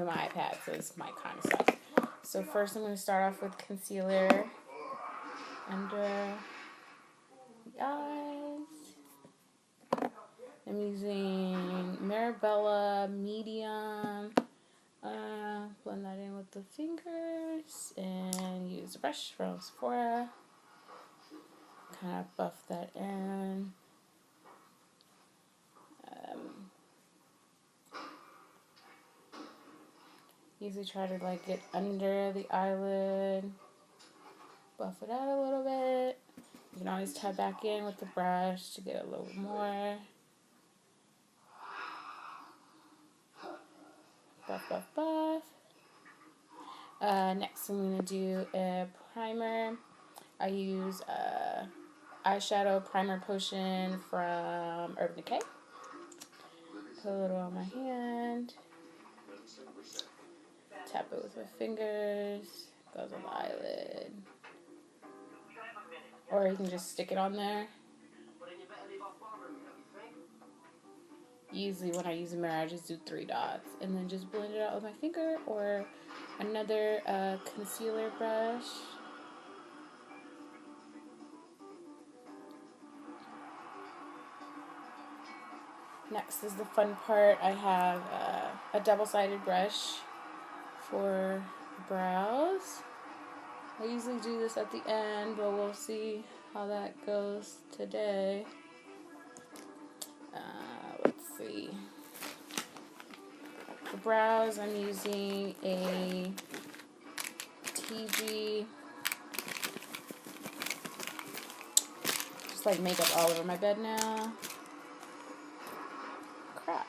my iPad, so it's my kind of stuff. So first I'm going to start off with concealer under the eyes. I'm using Marabella Medium. Blend that in with the fingers and use a brush from Sephora. Kind of buff that in. Usually try to like get under the eyelid, buff it out a little bit. You can always tap back in with the brush to get a little more. Buff, buff, buff. Next I'm going to do a primer. I use eyeshadow primer potion from Urban Decay. Put a little on my hand. Tap it with my fingers. Goes on the eyelid. Or you can just stick it on there. Usually when I use a mirror, I just do 3 dots. And then just blend it out with my finger or another concealer brush. Next is the fun part. I have a double-sided brush for brows. I usually do this at the end, but we'll see how that goes today. Let's see. For brows, I'm using a TG. Just like makeup all over my bed now. Crap.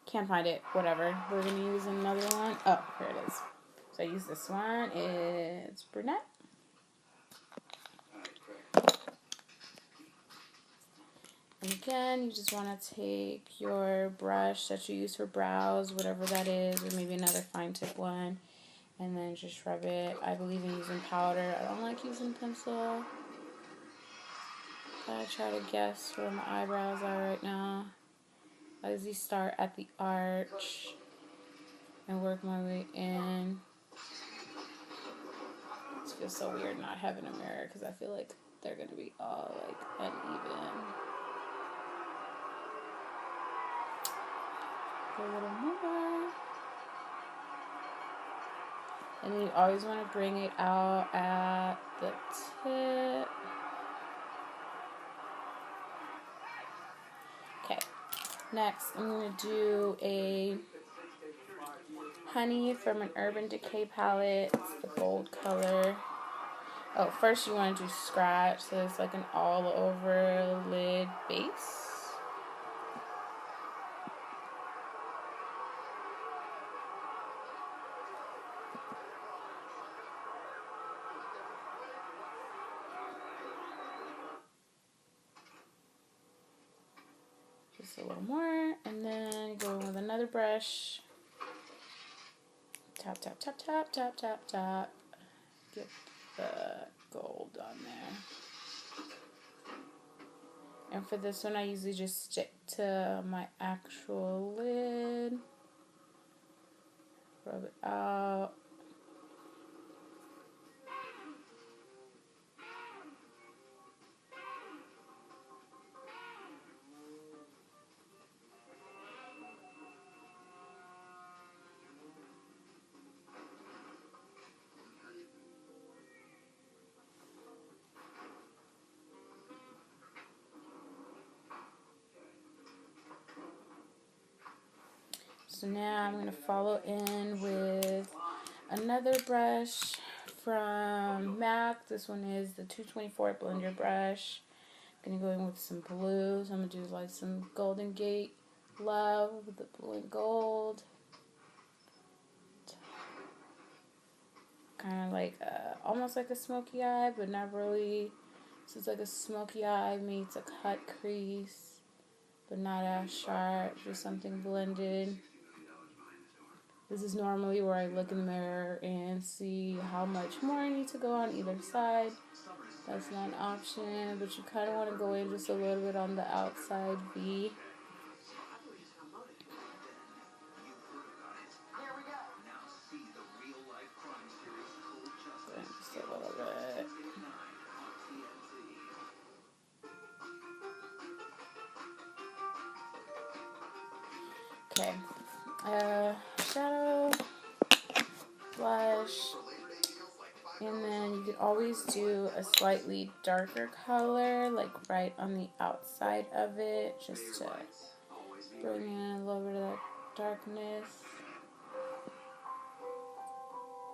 Can't find it. Whatever. We're going to use another one. Oh, here it is. So I use this one. It's brunette. And again, you just want to take your brush that you use for brows, whatever that is, or maybe another fine tip one, and then just rub it. I believe in using powder. I don't like using pencil. I try to guess where my eyebrows are right now. I usually start at the arch and work my way in. It feels so weird not having a mirror because I feel like they're going to be all like uneven. A little more. And then you always want to bring it out at the tip. Okay. Next, I'm going to do a honey from an Urban Decay palette. It's the gold color. Oh, first you want to do scratch. So it's like an all-over lid base. Just a little more, and then go in with another brush. Tap, tap, tap, tap, tap, tap, tap. Get the gold on there. And for this one, I usually just stick to my actual lid. Rub it out. So now I'm going to follow in with another brush from MAC. This one is the 224 blender brush. I'm going to go in with some blue. So I'm going to do like some Golden Gate Love with the blue and gold. Kind of like almost like a smoky eye, but not really. So it's like a smoky eye meets a cut crease, but not as sharp. Just something blended. This is normally where I look in the mirror and see how much more I need to go on either side. That's not an option, but you kind of want to go in just a little bit on the outside V. Okay. Shadow, blush, and then you can always do a slightly darker color, like right on the outside of it, just to bring in a little bit of that darkness.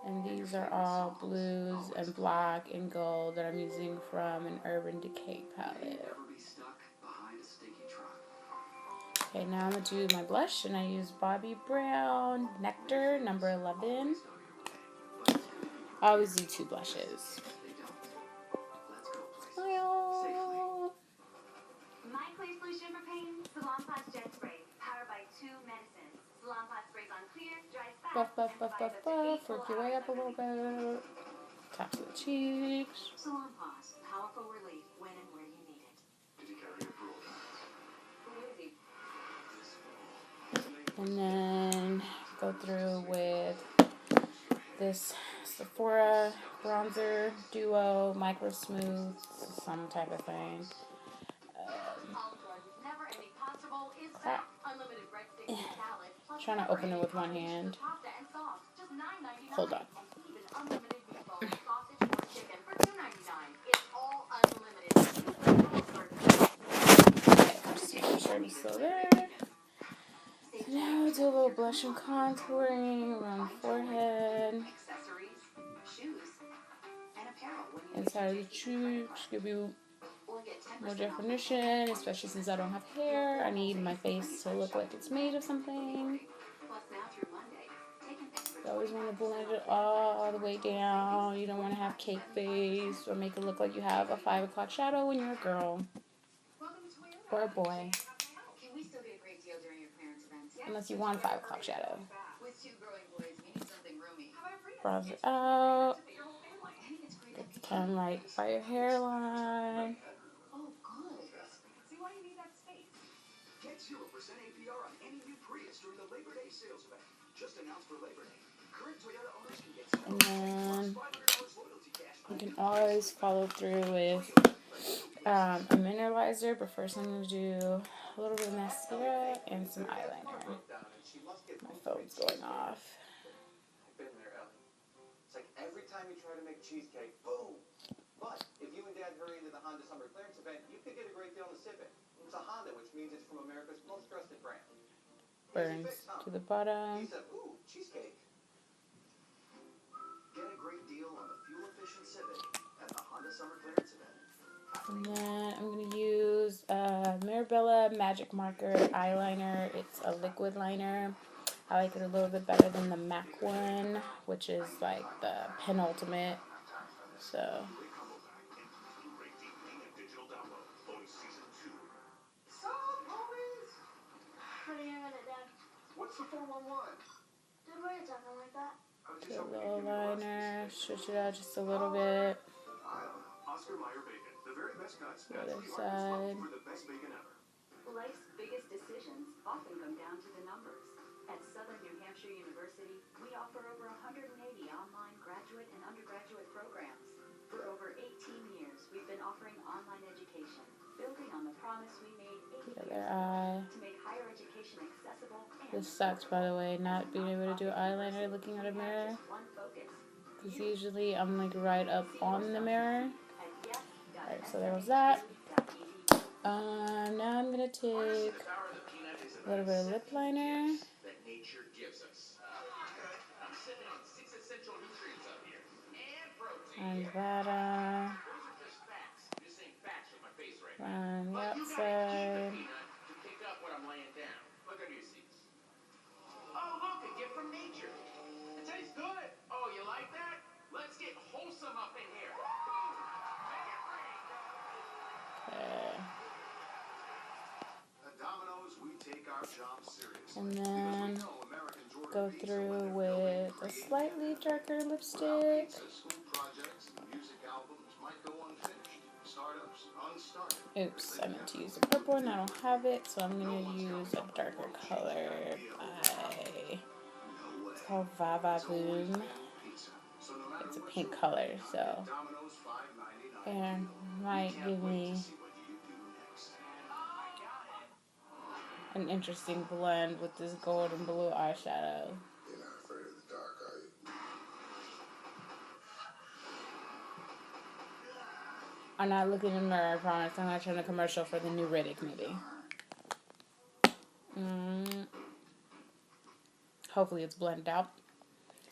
And these are all blues and black and gold that I'm using from an Urban Decay palette. Okay, now I'm going to do my blush, and I use Bobbi Brown Nectar number 11. I always do 2 blushes. Smile! My Clear Solution for Pain, Salonpas Jet Spray, powered by 2 medicines. Salonpas sprays on clear, dries fast, Buff, buff, and buff, flies buff, up to 8 buff. full Work your way hours up a little under bit. Top of the cheeks. Salonpas, powerful relief when and where you need it. Did you carry your parole down? And then go through with this Sephora bronzer duo micro smooth, some type of thing. Trying to open it with one hand. Hold on. Just make sure it's still there. So now do a little blush and contouring around the forehead. Inside of the cheeks, give you more definition, especially since I don't have hair. I need my face to look like it's made of something. You always want to blend it all the way down. You don't want to have cake face or make it look like you have a 5 o'clock shadow when you're a girl or a boy. Unless you want a 5 o'clock shadow. Bronze it out. Get the tan right by your hairline. Get 0% APR on any new Prius during the Labor Day sales event. Just announced for Labor Day. Current Toyota owners can get And then you can always follow through with a mineralizer, but first I'm going to do a little bit of mascara and some eyeliner. My phone's going off. I've been there, Ellie. It's like every time you try to make cheesecake, boom! But if you and Dad hurry into the Honda Summer Clearance event, you could get a great deal on the Civic. It's a Honda, which means it's from America's most trusted brand. Burns to the bottom. He said, ooh, cheesecake. Get a great deal on the fuel-efficient Civic at the Honda Summer Clearance event. And then I'm going to use Mirabella Magic Marker eyeliner. It's a liquid liner. I like it a little bit better than the MAC one, which is like the penultimate. So What's the 411? Don't worry, something like that. do a little liner, stretch it out just a little bit. Oscar Mayer Bacon, the very best cuts, The other naturally side. harvested for the best bacon ever. Life's biggest decisions often come down to the numbers. At Southern New Hampshire University, we offer over 180 online graduate and undergraduate programs. For over 18 years, we've been offering online education, building on the promise we made 8 The years other ago eye. to make higher education accessible and This sucks, by the way, not being able to do eyeliner looking at a mirror. one focus. Because usually I'm like right up on the mirror. Alright, so there was that. Now I'm going to take a little bit of lip liner. That nature gives us. I'm sitting on 6 essential nutrients up here. And protein. And that Those are just facts. This ain't facts with my face right now. on the But you gotta keep outside. it, Peanut, to pick up what I'm laying down. Look under your seats. Oh, look, a gift from nature. It tastes good. Oh, you like that? Let's get wholesome up in here. Make it rain. At Domino's, we take our job seriously. And then go through with a slightly darker lipstick. School projects and music albums might go unfinished. Startups unstarted. Oops, I meant to use a purple one. I don't have it, so I'm going to use a darker color. It's called Vava Boom. It's a pink color, so and might give me an interesting blend with this gold and blue eyeshadow. You're not afraid of the dark, are you? I'm not looking in the mirror, I promise. I'm not trying to commercial for the new Riddick movie. Hopefully it's blended out.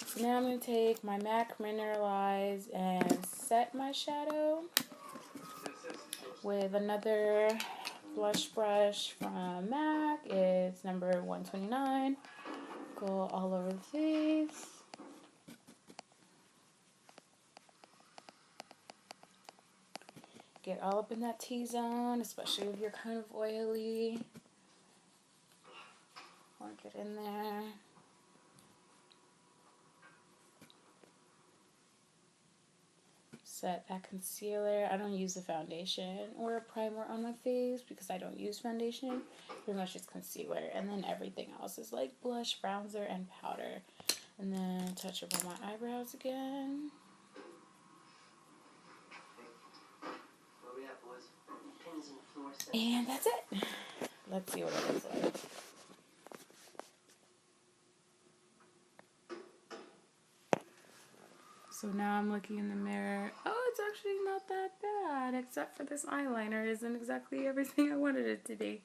So now I'm going to take my MAC Mineralize and set my shadow with another blush brush from MAC. It's number 129. Go all over the face. Get all up in that T-zone, especially if you're kind of oily. Work it in there. Set that concealer. I don't use a foundation or a primer on my face because I don't use foundation. Pretty much just concealer. And then everything else is like blush, bronzer, and powder. And then touch up on my eyebrows again. Where we at, boys? Pins in the floor. And that's it. Let's see what it looks like. So now I'm looking in the mirror. Oh, it's actually not that bad, except for this eyeliner isn't exactly everything I wanted it to be.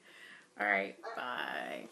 Alright, bye.